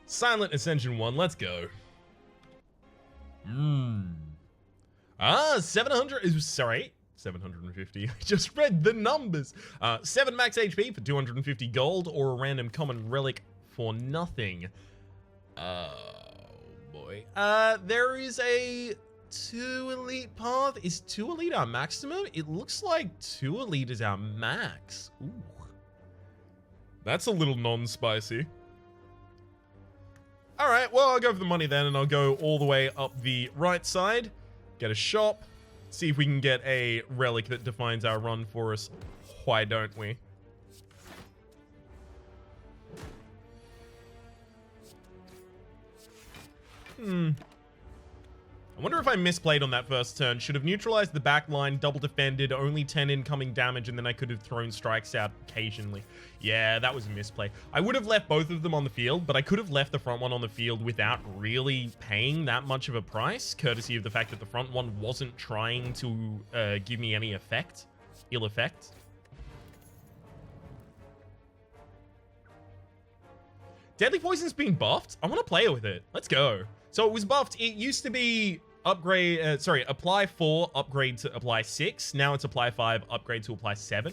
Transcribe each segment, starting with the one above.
Silent Ascension 1, let's go. 750. I just read the numbers. 7 max HP for 250 gold, or a random common relic for nothing. Oh boy. There is a 2 elite path. Is 2 elite our maximum? It looks like 2 elite is our max. Ooh. That's a little non-spicy. Alright, well, I'll go for the money then, and I'll go all the way up the right side, get a shop, see if we can get a relic that defines our run for us. Why don't we? I wonder if I misplayed on that first turn. Should have neutralized the back line, double defended, only 10 incoming damage, and then I could have thrown strikes out occasionally. Yeah, that was a misplay. I would have left both of them on the field, but I could have left the front one on the field without really paying that much of a price, courtesy of the fact that the front one wasn't trying to give me any effect, ill effect. Deadly Poison's been buffed? I want to play with it. Let's go. So it was buffed. It used to be apply 4, upgrade to apply 6. Now it's apply 5, upgrade to apply 7.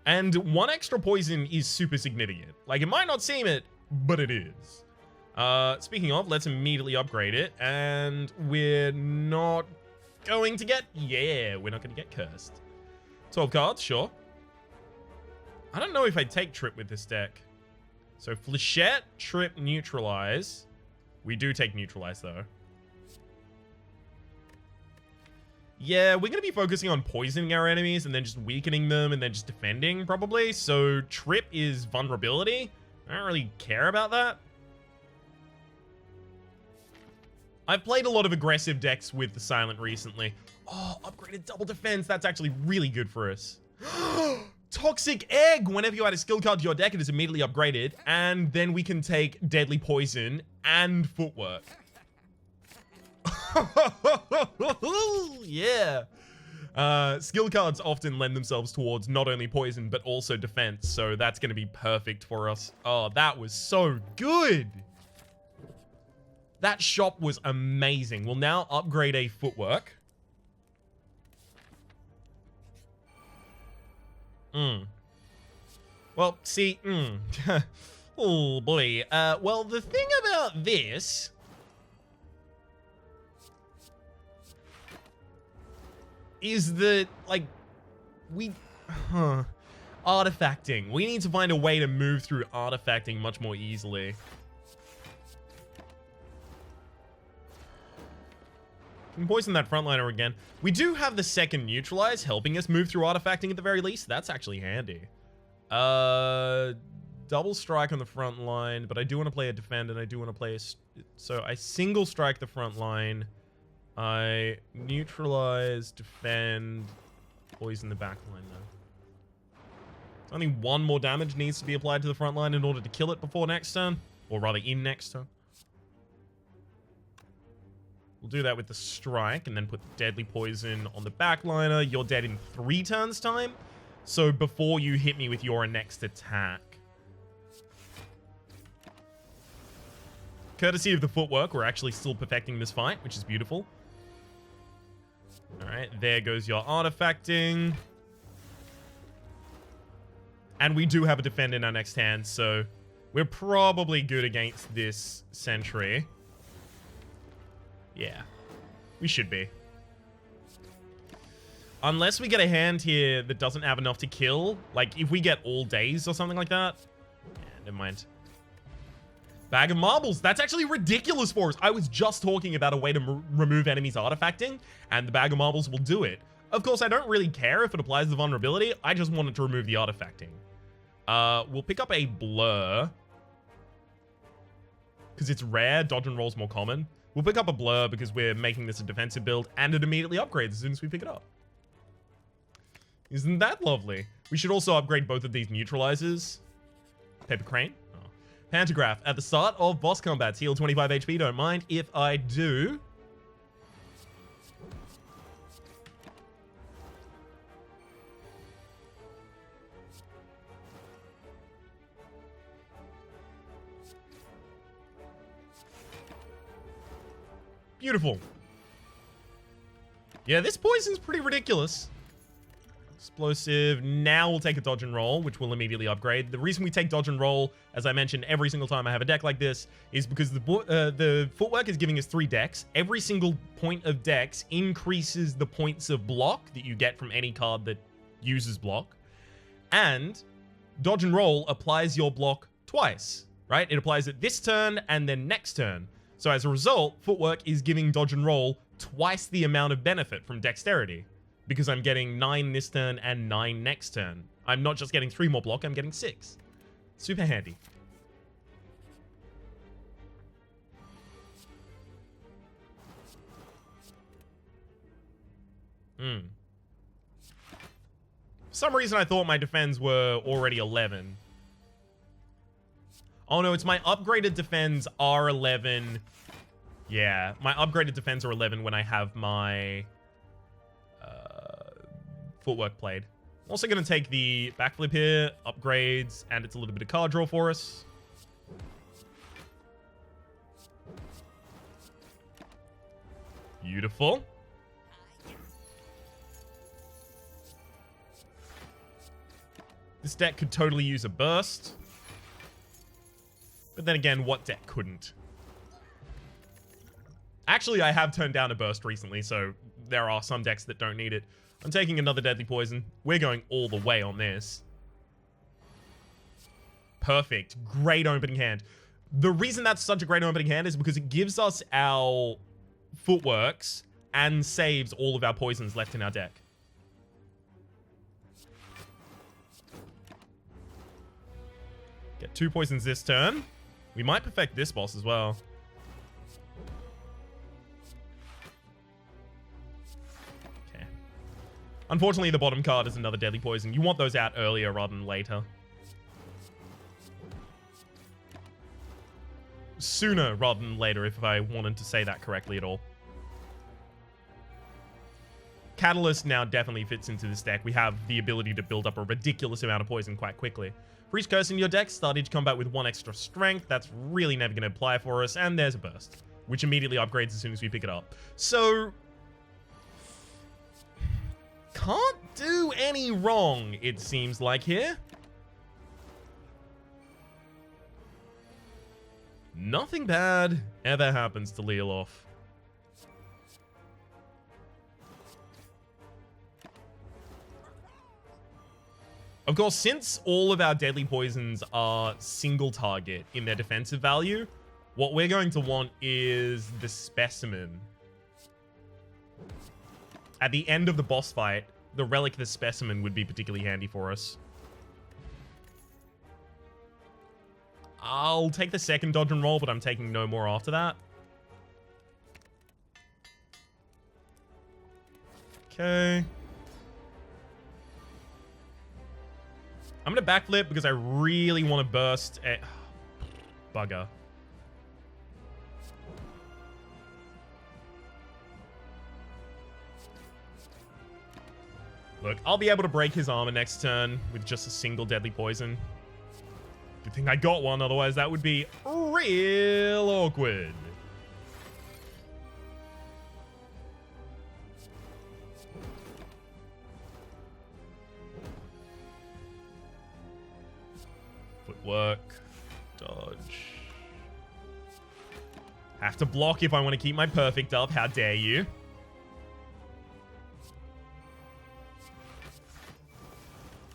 And 1 extra poison is super significant. Like, it might not seem it, but it is. Speaking of, let's immediately upgrade it. And we're not going to get... Yeah, we're not going to get cursed. 12 cards, sure. I don't know if I'd take Trip with this deck. So, Flechette, Trip, Neutralize. We do take Neutralize, though. Yeah, we're going to be focusing on poisoning our enemies and then just weakening them and then just defending, probably. So, Trip is vulnerability. I don't really care about that. I've played a lot of aggressive decks with the Silent recently. Oh, upgraded double defense. That's actually really good for us. Toxic Egg! Whenever you add a skill card to your deck, it is immediately upgraded. And then we can take Deadly Poison and Footwork. Yeah. Skill cards often lend themselves towards not only poison, but also defense. So that's going to be perfect for us. Oh, that was so good. That shop was amazing. We'll now upgrade a Footwork. Well, see, oh boy. Well, the thing about this is that, like, artifacting. We need to find a way to move through artifacting much more easily. Can poison that frontliner again. We do have the second Neutralize helping us move through artifacting at the very least. That's actually handy. Double strike on the front line, but I do want to play a defend and I do want to play a... So I single strike the front line. I neutralize, defend, poison the back line though. Only 1 more damage needs to be applied to the front line in order to kill it before next turn. Or rather, in next turn. We'll do that with the strike and then put Deadly Poison on the backliner. You're dead in 3 turns time. So before you hit me with your next attack. Courtesy of the Footwork, we're actually still perfecting this fight, which is beautiful. Alright, there goes your artifacting. And we do have a defend in our next hand, so we're probably good against this sentry. Yeah, we should be. Unless we get a hand here that doesn't have enough to kill. Like, if we get all days or something like that. Yeah, never mind. Bag of Marbles. That's actually ridiculous for us. I was just talking about a way to remove enemies artifacting, and the Bag of Marbles will do it. Of course, I don't really care if it applies the vulnerability. I just wanted to remove the artifacting. We'll pick up a Blur. Because it's rare. Dodge and roll's more common. We'll pick up a Blur because we're making this a defensive build, and it immediately upgrades as soon as we pick it up. Isn't that lovely? We should also upgrade both of these neutralizers. Paper Crane. Oh. Pantograph. At the start of boss combats, heal 25 HP. Don't mind if I do. Beautiful. Yeah, this poison's pretty ridiculous. Explosive. Now we'll take a dodge and roll, which will immediately upgrade. The reason we take dodge and roll, as I mentioned, every single time I have a deck like this, is because the footwork is giving us 3 decks. Every single point of dex increases the points of block that you get from any card that uses block. And dodge and roll applies your block twice, right? It applies it this turn and then next turn. So as a result, footwork is giving dodge and roll twice the amount of benefit from dexterity. Because I'm getting 9 this turn and 9 next turn. I'm not just getting 3 more block, I'm getting 6. Super handy. For some reason I thought my defense were already 11. Oh no, it's my upgraded defense are 11. Yeah, my upgraded defense are 11 when I have my footwork played. I'm also going to take the backflip here, upgrades, and it's a little bit of card draw for us. Beautiful. This deck could totally use a burst. But then again, what deck couldn't? Actually, I have turned down a burst recently, so there are some decks that don't need it. I'm taking another deadly poison. We're going all the way on this. Perfect. Great opening hand. The reason that's such a great opening hand is because it gives us our footworks and saves all of our poisons left in our deck. Get 2 poisons this turn. We might perfect this boss as well. Unfortunately, the bottom card is another deadly poison. You want those out earlier rather than later. Sooner rather than later, if I wanted to say that correctly at all. Catalyst now definitely fits into this deck. We have the ability to build up a ridiculous amount of poison quite quickly. For each curse in your deck, start each combat with 1 extra strength. That's really never going to apply for us. And there's a burst, which immediately upgrades as soon as we pick it up. So can't do any wrong, it seems like here. Nothing bad ever happens to Leolof. Of course, since all of our deadly poisons are single target in their defensive value, what we're going to want is the specimen. At the end of the boss fight, the relic of the specimen would be particularly handy for us. I'll take the second dodge and roll, but I'm taking no more after that. Okay. I'm going to backflip because I really want to burst. Bugger. Look, I'll be able to break his armor next turn with just a single deadly poison. Good thing I got one, otherwise that would be real awkward. Footwork. Dodge. Have to block if I want to keep my perfect up. How dare you?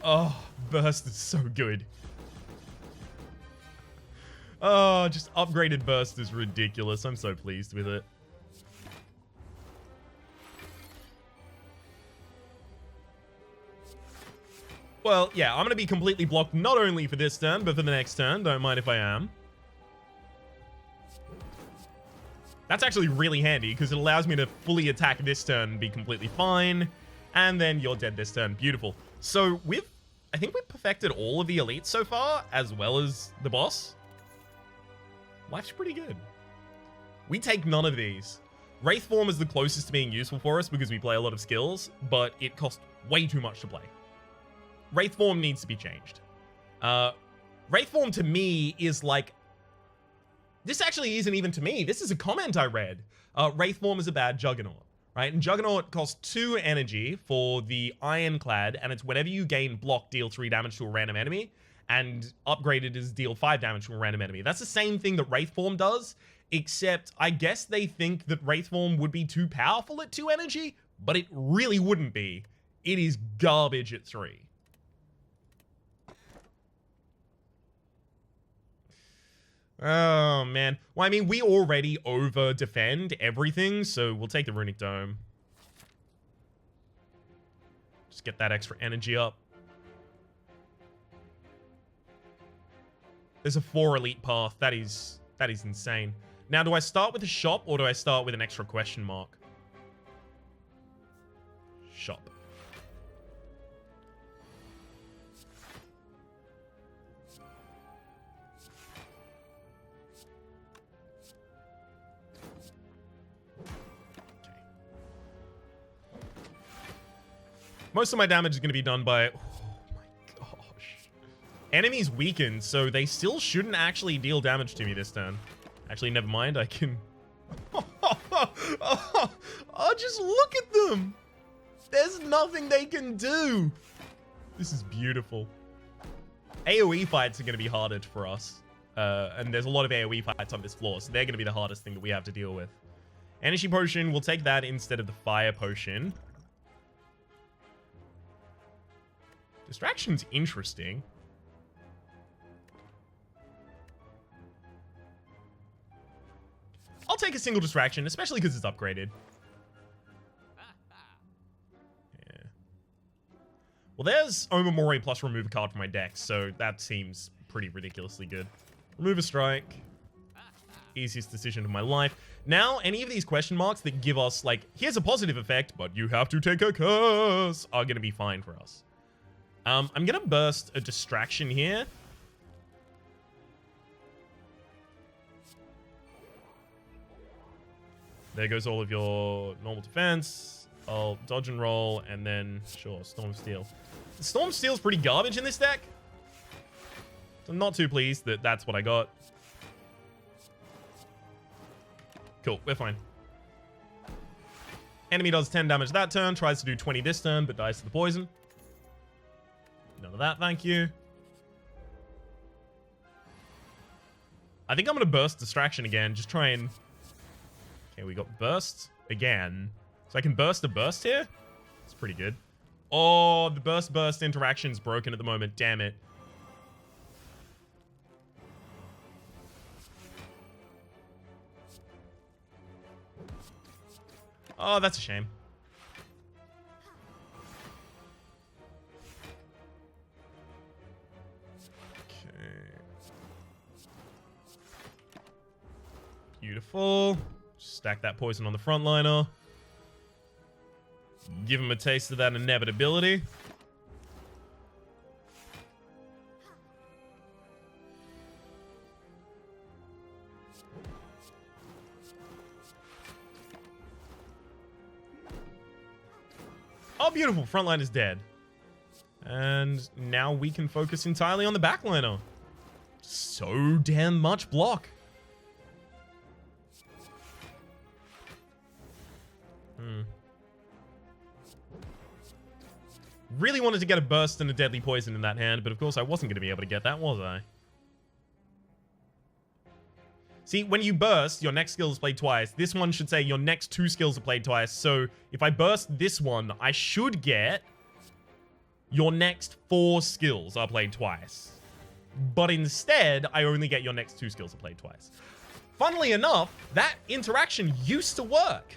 Oh, burst is so good. Oh, just upgraded burst is ridiculous. I'm so pleased with it. Well, yeah, I'm going to be completely blocked not only for this turn, but for the next turn. Don't mind if I am. That's actually really handy because it allows me to fully attack this turn and be completely fine. And then you're dead this turn. Beautiful. So I think we've perfected all of the elites so far, as well as the boss. Life's pretty good. We take none of these. Wraith Form is the closest to being useful for us because we play a lot of skills, but it costs way too much to play. Wraith Form needs to be changed. Wraith Form to me is like This actually isn't even to me. This is a comment I read. Wraithform is a bad Juggernaut, right? And Juggernaut costs 2 energy for the Ironclad, and it's whenever you gain block, deal 3 damage to a random enemy, and upgraded is deal 5 damage to a random enemy. That's the same thing that Wraithform does, except I guess they think that Wraithform would be too powerful at 2 energy, but it really wouldn't be. It is garbage at 3. Oh, man. Well, I mean, we already over-defend everything, so we'll take the Runic Dome. Just get that extra energy up. There's a 4 elite path. That is insane. Now, do I start with a shop, or do I start with an extra question mark? Shop. Most of my damage is going to be done by... Oh my gosh. Enemies weakened, so they still shouldn't actually deal damage to me this turn. Actually, never mind. I can... Oh, just look at them. There's nothing they can do. This is beautiful. AoE fights are going to be harder for us. And there's a lot of AoE fights on this floor, so they're going to be the hardest thing that we have to deal with. Energy Potion, we'll take that instead of the Fire Potion. Distraction's interesting. I'll take a single distraction, especially because it's upgraded. Yeah. Well, there's Omamori plus remove a card from my deck, so that seems pretty ridiculously good. Remove a strike. Easiest decision of my life. Now, any of these question marks that give us, like, here's a positive effect, but you have to take a curse, are going to be fine for us. I'm going to burst a distraction here. There goes all of your normal defense. I'll dodge and roll, and then, sure, Storm Steel. Storm Steel's pretty garbage in this deck. So I'm not too pleased that that's what I got. Cool, we're fine. Enemy does 10 damage that turn, tries to do 20 this turn, but dies to the poison. None of that, thank you. I think I'm going to burst distraction again. Just try and... Okay, we got burst again. So I can burst a burst here? It's pretty good. Oh, the burst interaction's broken at the moment. Damn it. Oh, that's a shame. Beautiful. Stack that poison on the frontliner. Give him a taste of that inevitability. Oh, beautiful. Frontline is dead. And now we can focus entirely on the backliner. So damn much block. Really wanted to get a burst and a deadly poison in that hand, but of course I wasn't going to be able to get that, was I? See, when you burst, your next skill is played twice. This one should say your next 2 skills are played twice. So if I burst this one, I should get your next 4 skills are played twice. But instead, I only get your next 2 skills are played twice. Funnily enough, that interaction used to work.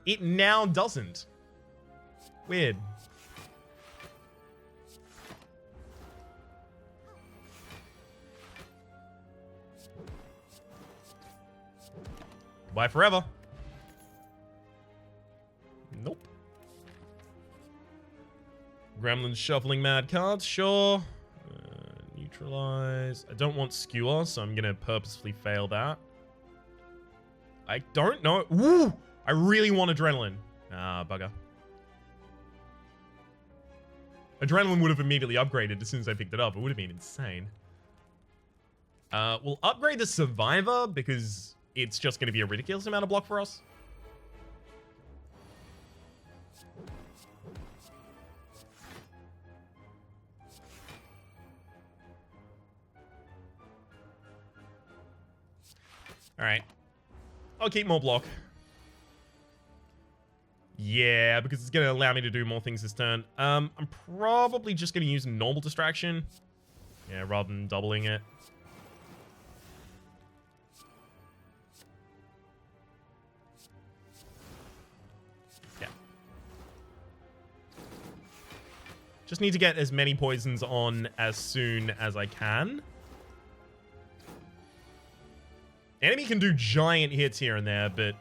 It now doesn't. Weird. Bye forever. Nope. Gremlins shuffling mad cards, sure. Neutralize. I don't want skewer, so I'm going to purposefully fail that. I don't know. Woo! I really want adrenaline. Ah, bugger. Adrenaline would have immediately upgraded as soon as I picked it up. It would have been insane. We'll upgrade the Survivor because it's just going to be a ridiculous amount of block for us. All right. I'll keep more block. Yeah, because it's going to allow me to do more things this turn. I'm probably just going to use normal distraction. Yeah, rather than doubling it. Yeah. Just need to get as many poisons on as soon as I can. Enemy can do giant hits here and there, but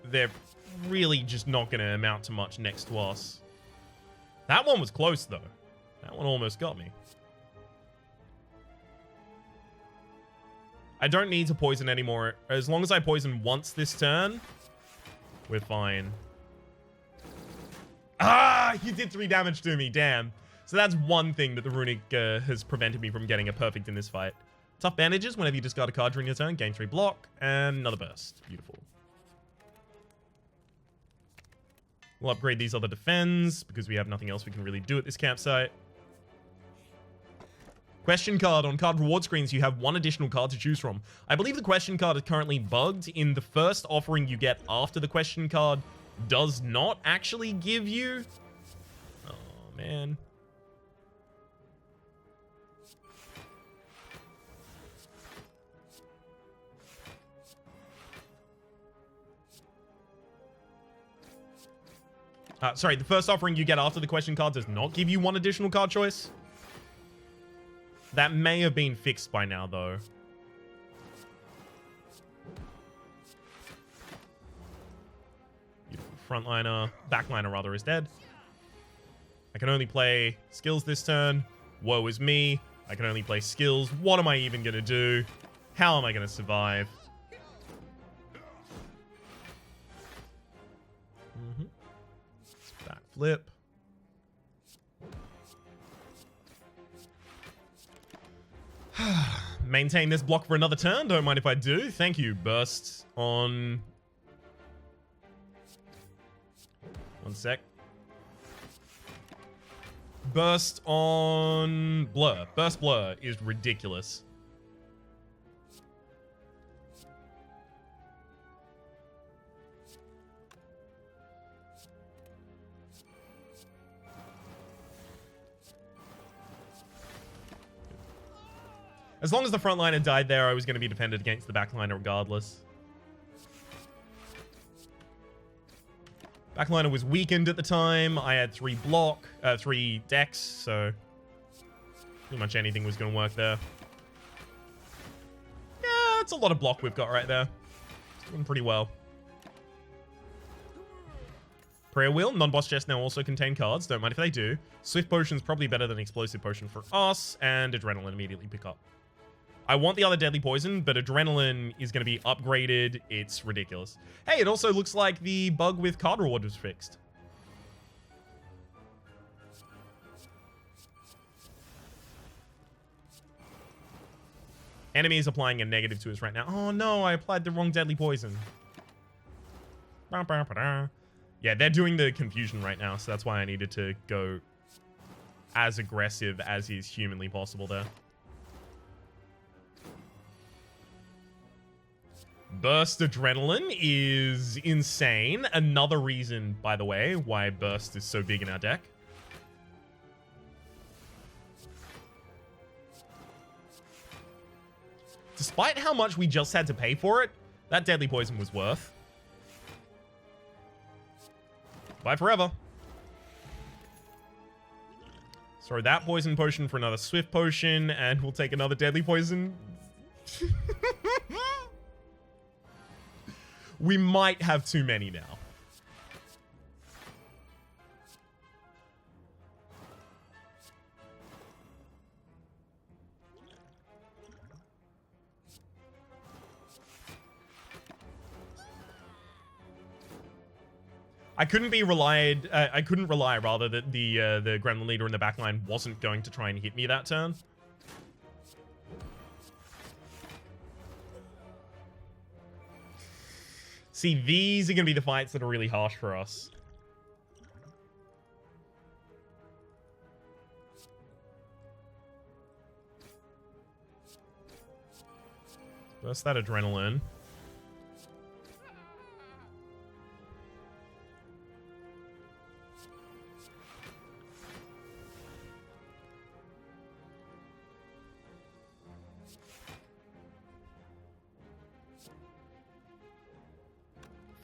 they're really just not going to amount to much next to us. That one was close, though. That one almost got me. I don't need to poison anymore. As long as I poison once this turn, we're fine. Ah, he did 3 damage to me, damn. So that's one thing that the Runic has prevented me from getting a perfect in this fight. Tough bandages whenever you discard a card during your turn. Gain 3 block and another burst. Beautiful. We'll upgrade these other defends because we have nothing else we can really do at this campsite. Question card. On card reward screens, you have 1 additional card to choose from. I believe the question card is currently bugged. In the first offering you get after the question card does not actually give you... Oh, man. Sorry, the first offering you get after the question card does not give you 1 additional card choice. That may have been fixed by now, though. Beautiful. Frontliner, backliner rather, is dead. I can only play skills this turn. Woe is me. I can only play skills. What am I even going to do? How am I going to survive? Backflip. Maintain this block for another turn. Don't mind if I do. Thank you. Burst on... One sec. Burst on Blur. Burst Blur is ridiculous. As long as the frontliner died there, I was going to be defended against the backliner regardless. Backliner was weakened at the time. I had 3 decks, so pretty much anything was going to work there. Yeah, it's a lot of block we've got right there. It's doing pretty well. Prayer Wheel, non-boss chests now also contain cards. Don't mind if they do. Swift Potion's probably better than Explosive Potion for us, and Adrenaline immediately pick up. I want the other Deadly Poison, but Adrenaline is going to be upgraded. It's ridiculous. Hey, it also looks like the bug with card reward was fixed. Enemy is applying a negative to us right now. Oh no, I applied the wrong Deadly Poison. Yeah, they're doing the confusion right now, so that's why I needed to go as aggressive as is humanly possible there. Burst Adrenaline is insane. Another reason, by the way, why Burst is so big in our deck. Despite how much we just had to pay for it, that Deadly Poison was worth. Bye forever. Throw that Poison Potion for another Swift Potion, and we'll take another Deadly Poison. We might have too many now. I couldn't rely rather that the Gremlin leader in the backline wasn't going to try and hit me that turn. See, these are going to be the fights that are really harsh for us. Burst that adrenaline.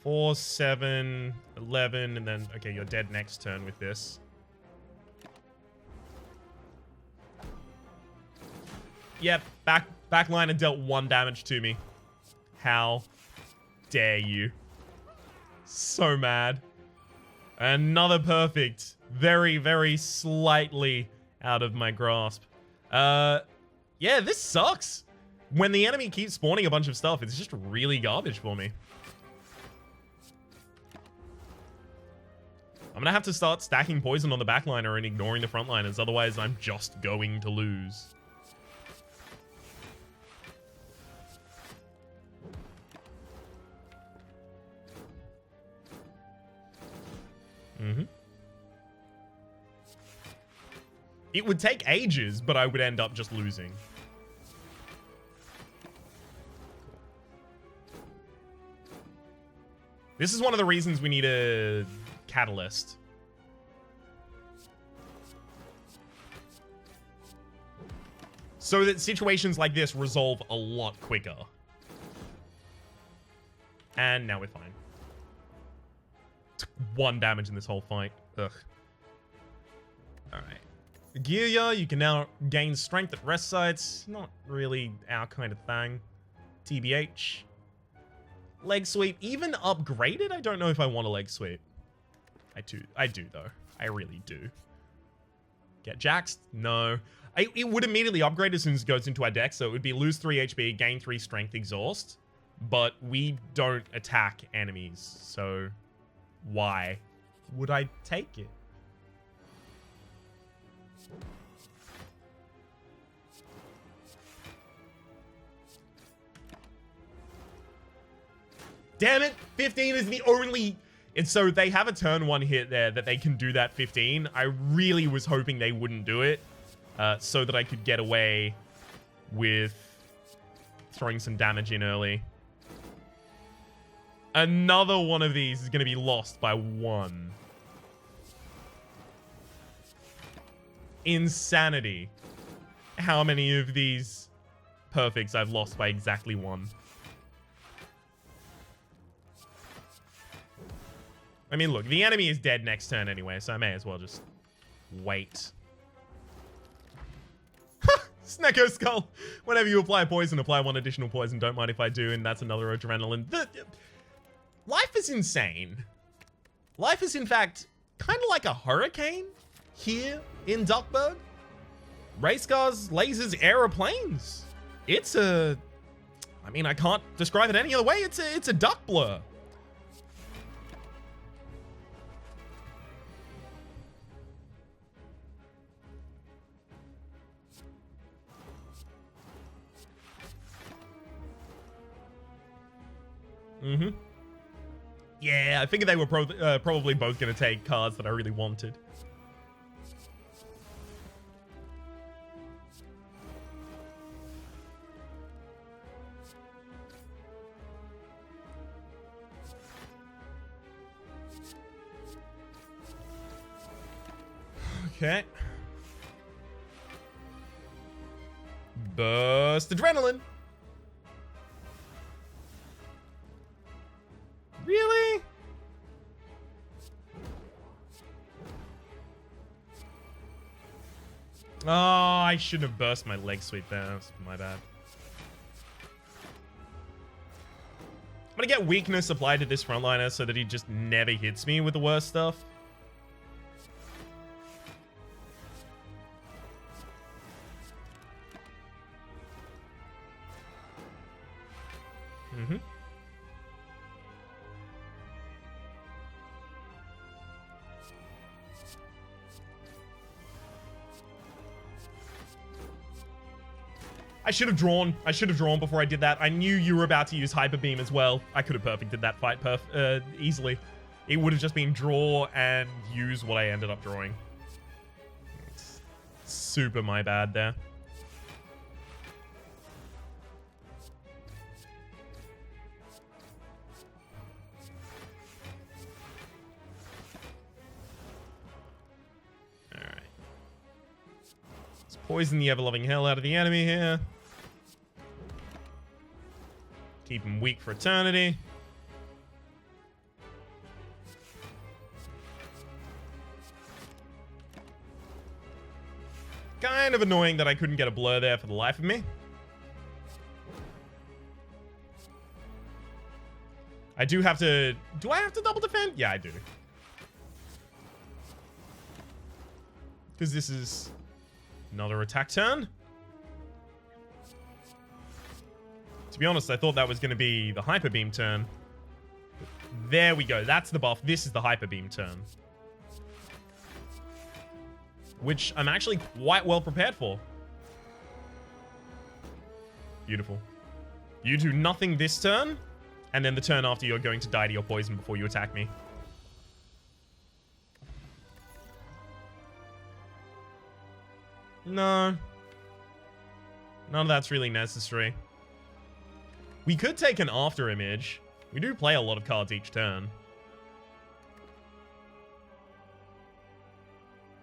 Four, 7, 11, and then, okay, you're dead next turn with this. Yep, backline and dealt 1 damage to me. How dare you? So mad. Another perfect. Very, very slightly out of my grasp. Yeah, this sucks. When the enemy keeps spawning a bunch of stuff, it's just really garbage for me. I'm gonna have to start stacking poison on the backliner and ignoring the frontliners, otherwise I'm just going to lose. It would take ages, but I would end up just losing. This is one of the reasons we need a catalyst. So that situations like this resolve a lot quicker. And now we're fine. Took 1 damage in this whole fight. Ugh. Alright. Gear, you can now gain strength at rest sites. Not really our kind of thing. TBH. Leg sweep. Even upgraded? I don't know if I want a leg sweep. I do though. I really do. Get jaxed? No. It would immediately upgrade as soon as it goes into our deck, so it would be lose 3 HP, gain 3 strength, exhaust. But we don't attack enemies, so why would I take it? Damn it! 15 is the only... And so they have a turn 1 hit there that they can do that 15. I really was hoping they wouldn't do it. So that I could get away with throwing some damage in early. Another one of these is going to be lost by 1. Insanity. How many of these perfects I've lost by exactly 1. I mean, look, the enemy is dead next turn anyway, so I may as well just wait. Snecko Skull. Whenever you apply poison, apply 1 additional poison. Don't mind if I do, and that's another adrenaline. Life is insane. Life is, in fact, kind of like a hurricane here in Duckburg. Race cars, lasers, aeroplanes. It's a... I mean, I can't describe it any other way. It's a duck blur. Mm-hmm. Yeah, I figured they were probably both going to take cards that I really wanted. Okay. Burst adrenaline. Really? Oh, I shouldn't have burst my leg sweep there. That's my bad. I'm gonna get weakness applied to this frontliner so that he just never hits me with the worst stuff. Mm-hmm. I should have drawn. I should have drawn before I did that. I knew you were about to use Hyper Beam as well. I could have perfected that fight easily. It would have just been draw and use what I ended up drawing. It's super my bad there. Alright. Let's poison the ever-loving hell out of the enemy here. Keep him weak for eternity. Kind of annoying that I couldn't get a blur there for the life of me. I do have to... Do I have to double defend? Yeah, I do. Because this is another attack turn. To be honest, I thought that was going to be the Hyper Beam turn. There we go. That's the buff. This is the Hyper Beam turn. Which I'm actually quite well prepared for. Beautiful. You do nothing this turn, and then the turn after you're going to die to your poison before you attack me. No. None of that's really necessary. We could take an after image. We do play a lot of cards each turn.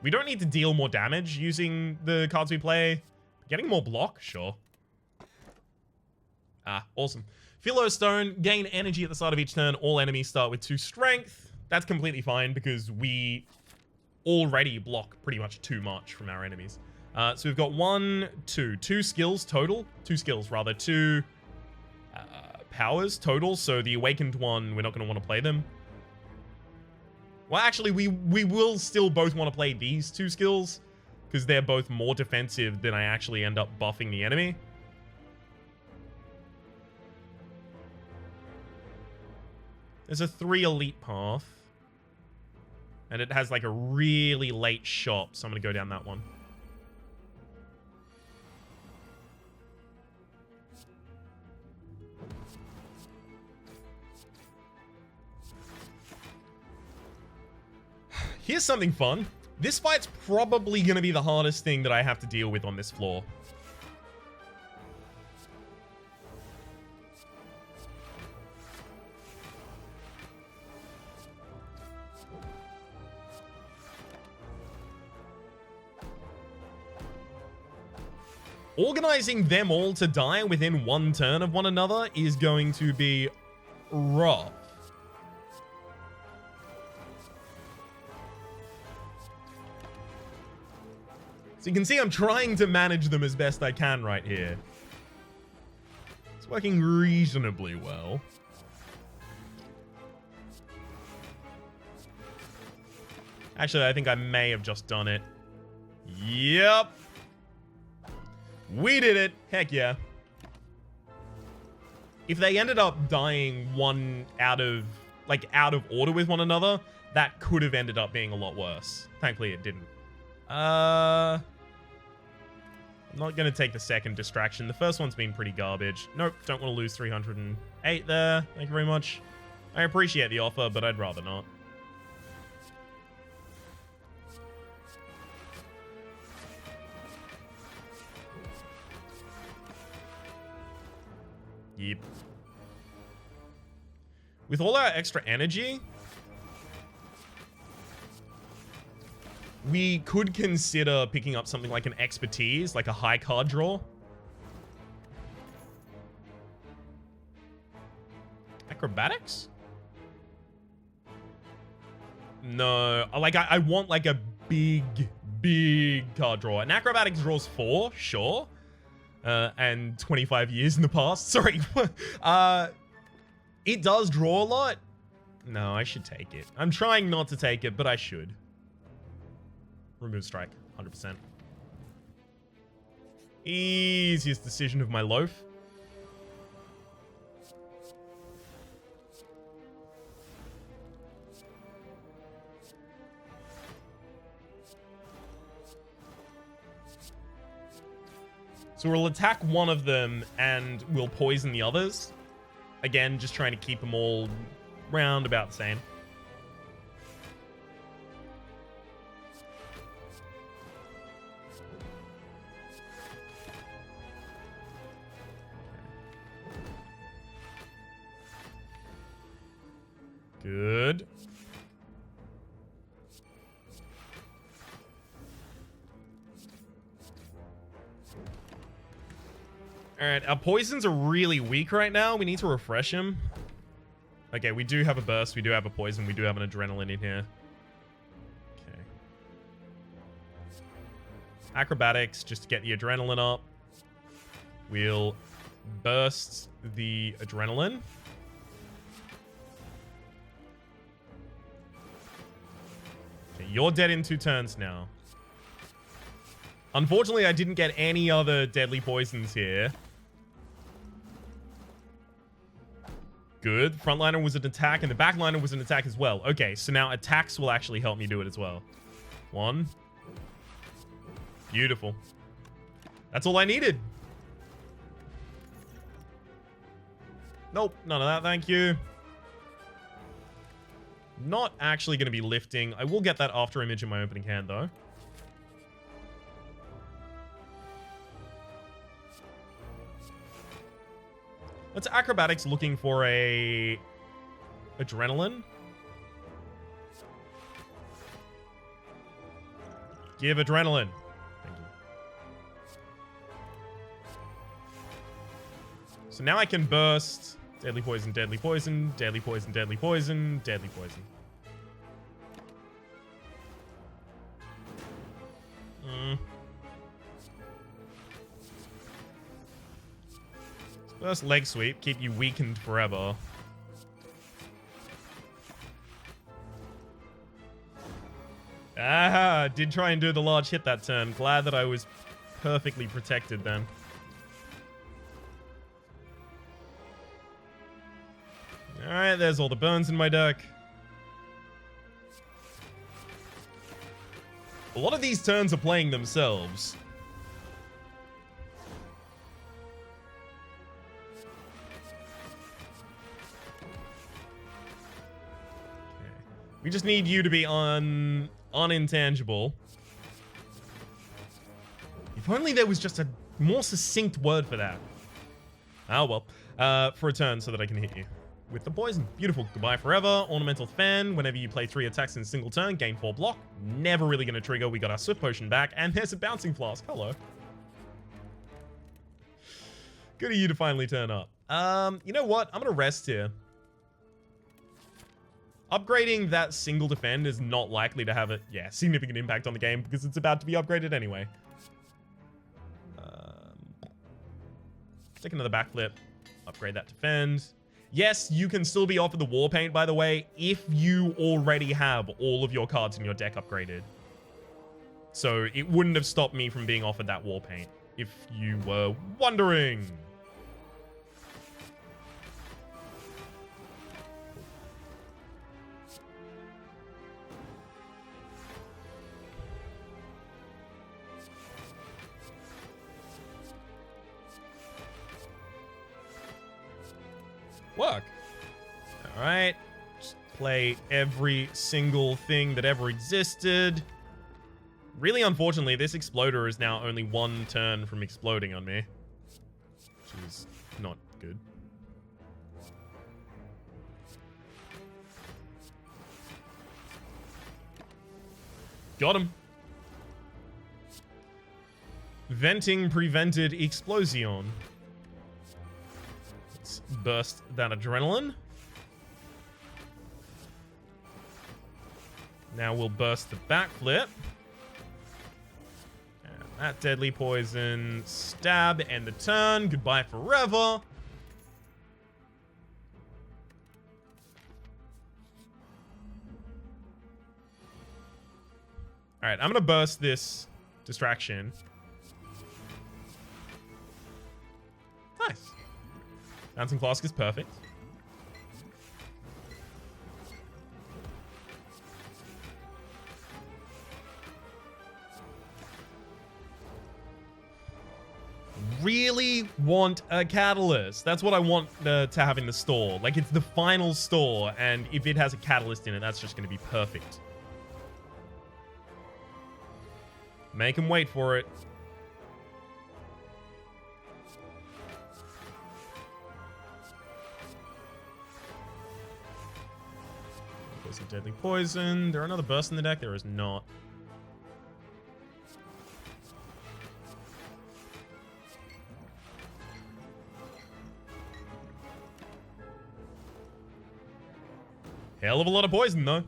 We don't need to deal more damage using the cards we play. Getting more block? Sure. Ah, awesome. Philo Stone, gain energy at the start of each turn. All enemies start with 2 strength. That's completely fine because we already block pretty much too much from our enemies. So we've got 2 skills total. 2 skills, rather. 2 powers total. So the Awakened one, we're not going to want to play them. Well, actually, we will still both want to play these 2 skills because they're both more defensive than I actually end up buffing the enemy. There's a 3 elite path. And it has like a really late shop, so I'm going to go down that one. Here's something fun. This fight's probably going to be the hardest thing that I have to deal with on this floor. Organizing them all to die within 1 turn of one another is going to be rough. So you can see I'm trying to manage them as best I can right here. It's working reasonably well. Actually, I think I may have just done it. Yep. We did it. Heck yeah. If they ended up dying out of order with one another, that could have ended up being a lot worse. Thankfully, it didn't. I'm not going to take the second distraction. The first one's been pretty garbage. Nope, don't want to lose 308 there. Thank you very much. I appreciate the offer, but I'd rather not. Yep. With all our extra energy, we could consider picking up something like an expertise, like a high card draw. Acrobatics? No, like I want like a big card draw. An acrobatics draws 4, sure. And 25 years in the past. Sorry. It does draw a lot. No, I should take it. I'm trying not to take it, but I should. Remove strike, 100%. Easiest decision of my loaf. So we'll attack one of them and we'll poison the others. Again, just trying to keep them all round about the same. Good. Alright, our poisons are really weak right now. We need to refresh him. Okay, we do have a burst. We do have a poison. We do have an adrenaline in here. Okay. Acrobatics, just to get the adrenaline up. We'll burst the adrenaline. Okay, you're dead in 2 turns now. Unfortunately, I didn't get any other deadly poisons here. Good. Frontliner was an attack, and the backliner was an attack as well. Okay, so now attacks will actually help me do it as well. 1. Beautiful. That's all I needed. Nope, none of that, thank you. Not actually going to be lifting. I will get that after image in my opening hand, though. Let's acrobatics looking for a adrenaline. Give adrenaline. Thank you. So now I can burst deadly poison, deadly poison, deadly poison, deadly poison, deadly poison. First leg sweep, keep you weakened forever. Ah, did try and do the large hit that turn. Glad that I was perfectly protected then. Alright, there's all the burns in my deck. A lot of these turns are playing themselves. We just need you to be unintangible. If only there was just a more succinct word for that. Oh well. For a turn so that I can hit you with the poison. Beautiful. Goodbye forever. Ornamental fan. Whenever you play 3 attacks in a single turn, gain 4 block. Never really going to trigger. We got our Swift Potion back. And there's a Bouncing Flask. Hello. Good of you to finally turn up. You know what? I'm going to rest here. Upgrading that single defend is not likely to have a significant impact on the game because it's about to be upgraded anyway. Take another backflip. Upgrade that defend. Yes, you can still be offered the war paint, by the way, if you already have all of your cards in your deck upgraded. So it wouldn't have stopped me from being offered that war paint, if you were wondering. Work. All right. Just play every single thing that ever existed. Really, unfortunately, this exploder is now only 1 turn from exploding on me, which is not good. Got him. Venting prevented explosion. Let's burst that adrenaline. Now we'll burst the backflip. And that deadly poison. Stab, end the turn. Goodbye forever. Alright, I'm gonna burst this distraction. Nice. Bouncing Flask is perfect. really want a catalyst. That's what I want to have in the store. Like, it's the final store, and if it has a catalyst in it, that's just going to be perfect. Make them wait for it. There's some deadly poison. There another burst in the deck? There is not. Hell of a lot of poison, though.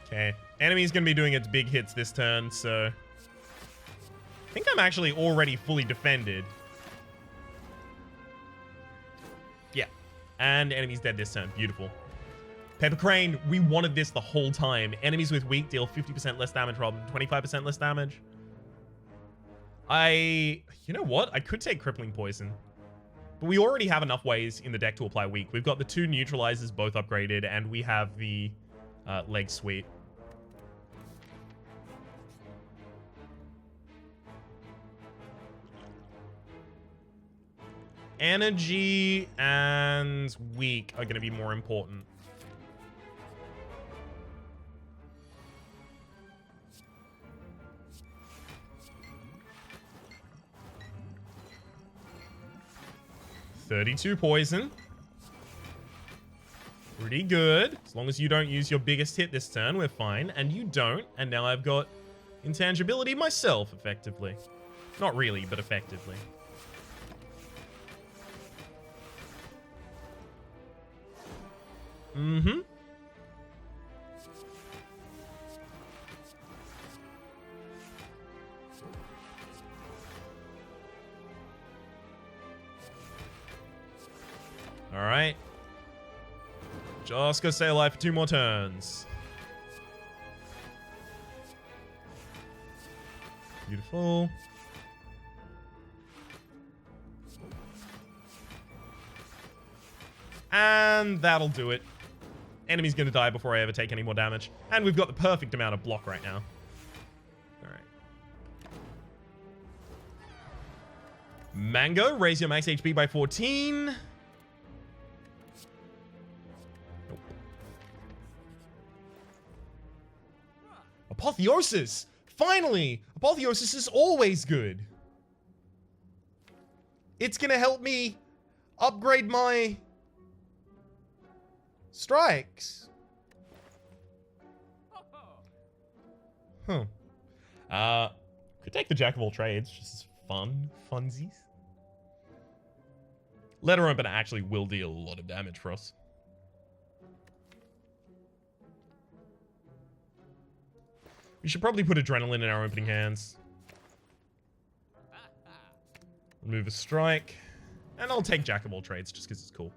Okay. Enemy's going to be doing its big hits this turn, so... I think I'm actually already fully defended. Yeah. And enemy's dead this turn. Beautiful. Pepper Crane, we wanted this the whole time. Enemies with weak deal 50% less damage rather than 25% less damage. You know what? I could take Crippling Poison. But we already have enough ways in the deck to apply weak. We've got the 2 neutralizers both upgraded, and we have the leg suite. Energy and weak are going to be more important. $32 poison. Pretty good. As long as you don't use your biggest hit this turn, we're fine. And you don't. And now I've got intangibility myself, effectively. Not really, but effectively. Mm-hmm. All right. Just gonna stay alive for 2 more turns. Beautiful. And that'll do it. Enemy's gonna die before I ever take any more damage. And we've got the perfect amount of block right now. Alright. Mango, raise your max HP by 14. Nope. Apotheosis! Finally! Apotheosis is always good. It's gonna help me upgrade my strikes. Huh. Could take the Jack of all trades. Just fun. Funsies. Letter Opener actually will deal a lot of damage for us. We should probably put Adrenaline in our opening hands. Remove a strike. And I'll take Jack of all trades just because it's cool.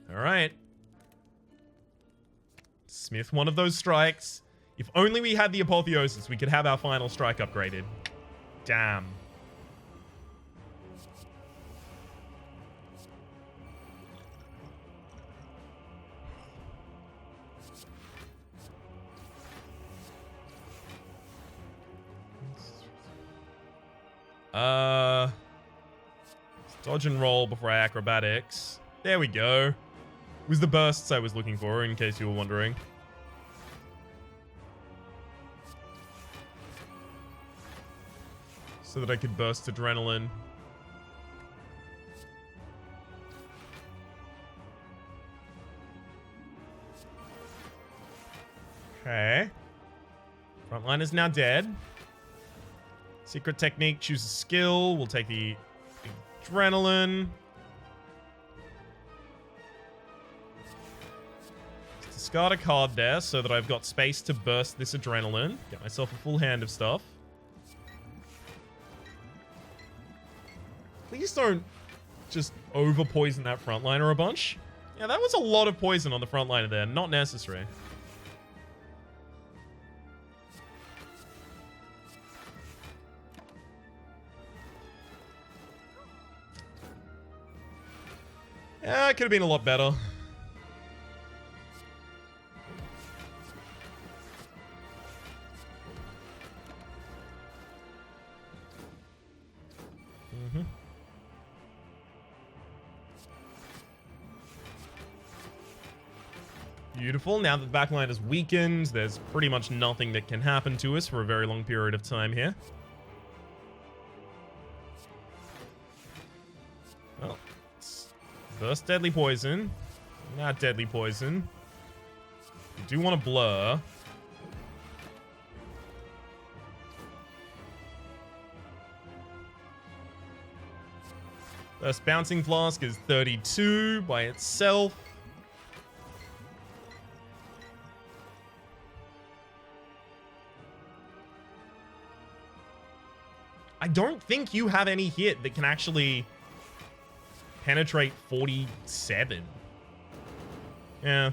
Alright. Smith one of those strikes. If only we had the Apotheosis, we could have our final strike upgraded. Damn. Dodge and roll before I acrobatics. There we go. It was the bursts I was looking for, in case you were wondering. So that I could burst Adrenaline. Okay. Frontline is now dead. Secret technique, choose a skill. We'll take the Adrenaline. Discard a card there so that I've got space to burst this Adrenaline. Get myself a full hand of stuff. Please don't just over-poison that frontliner a bunch. Yeah, that was a lot of poison on the frontliner there. Not necessary. Yeah, it could have been a lot better. Beautiful. Now that the backline is weakened, there's pretty much nothing that can happen to us for a very long period of time here. Well, first deadly poison. Not deadly poison. You do want to blur. First bouncing flask is 32 by itself. I don't think you have any hit that can actually penetrate 47. Yeah.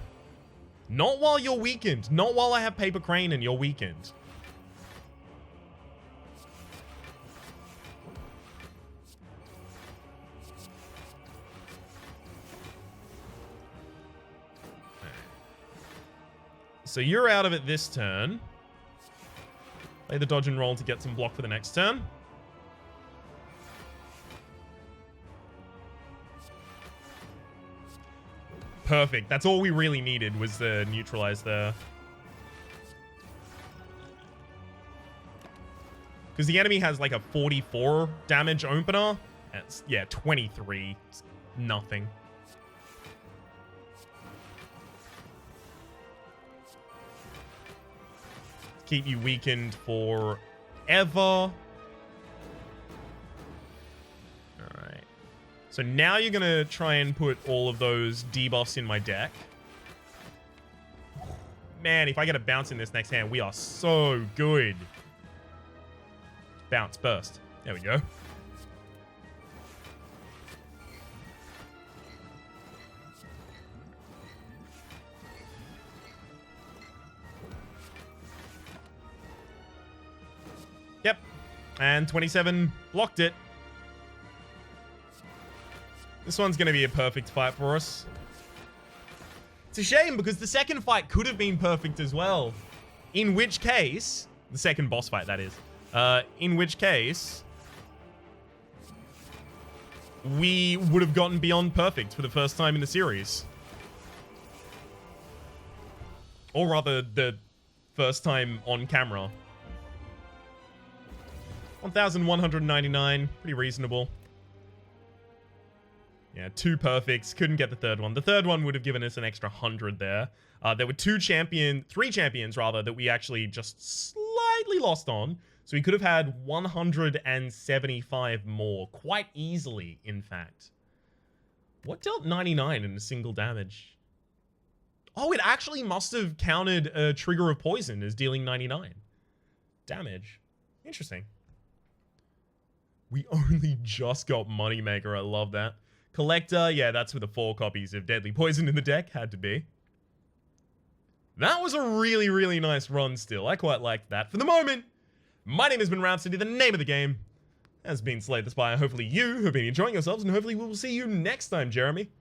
Not while you're weakened. Not while I have Paper Crane and you're weakened. So you're out of it this turn. Play the dodge and roll to get some block for the next turn. Perfect. That's all we really needed was the neutralize there. Because the enemy has like a 44 damage opener. That's, yeah, 23. It's nothing. Keep you weakened forever. So now you're going to try and put all of those debuffs in my deck. Man, if I get a bounce in this next hand, we are so good. Bounce burst. There we go. Yep. And 27 blocked it. This one's going to be a perfect fight for us. It's a shame because the second fight could have been perfect as well. In which case, the second boss fight, that is. In which case, we would have gotten beyond perfect for the first time in the series. Or rather, the first time on camera. 1,199, pretty reasonable. Yeah, 2 perfects. Couldn't get the third one. The third one would have given us an extra 100 there. There were 3 champions rather, that we actually just slightly lost on. So we could have had 175 more. Quite easily, in fact. What dealt 99 in a single damage? Oh, it actually must have counted a trigger of poison as dealing 99 damage. Interesting. We only just got Moneymaker. I love that. Collector, yeah, that's with the 4 copies of Deadly Poison in the deck. Had to be. That was a really, really nice run still. I quite liked that. For the moment, my name has been Rhapsody. The name of the game has been Slay the Spire. Hopefully you have been enjoying yourselves, and hopefully we will see you next time, Jeremy.